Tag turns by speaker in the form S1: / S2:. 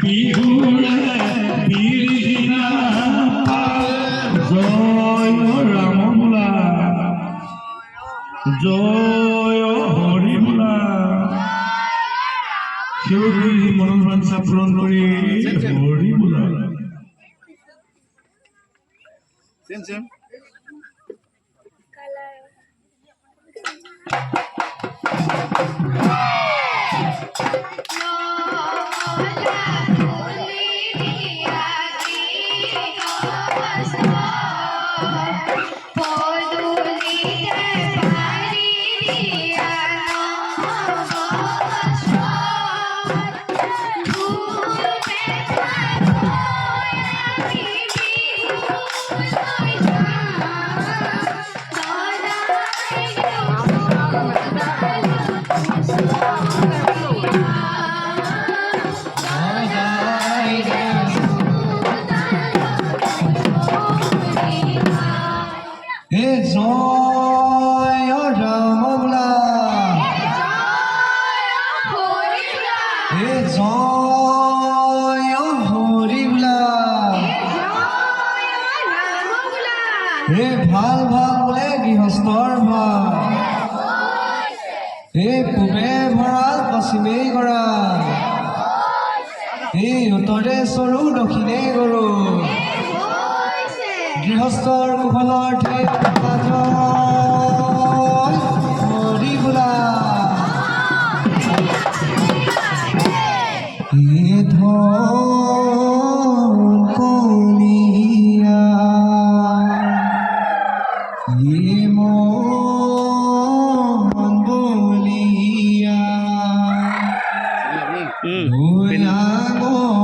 S1: বিহুৰে বিৰিণা জয় ৰাম বোলা জয় হৰি বোলা সেউজী মনোবাঞ্ছা পূৰণ কৰি হৰি বোলা ভাল ভাল বোলে গৃহস্থৰ ভাল পূবে ভঁৰাল পশ্চিমে গঁৰাল উত্তৰে চৰু দক্ষিণে গৰু গৃহস্থৰ কুশলাৰ্থে হৰি বোলা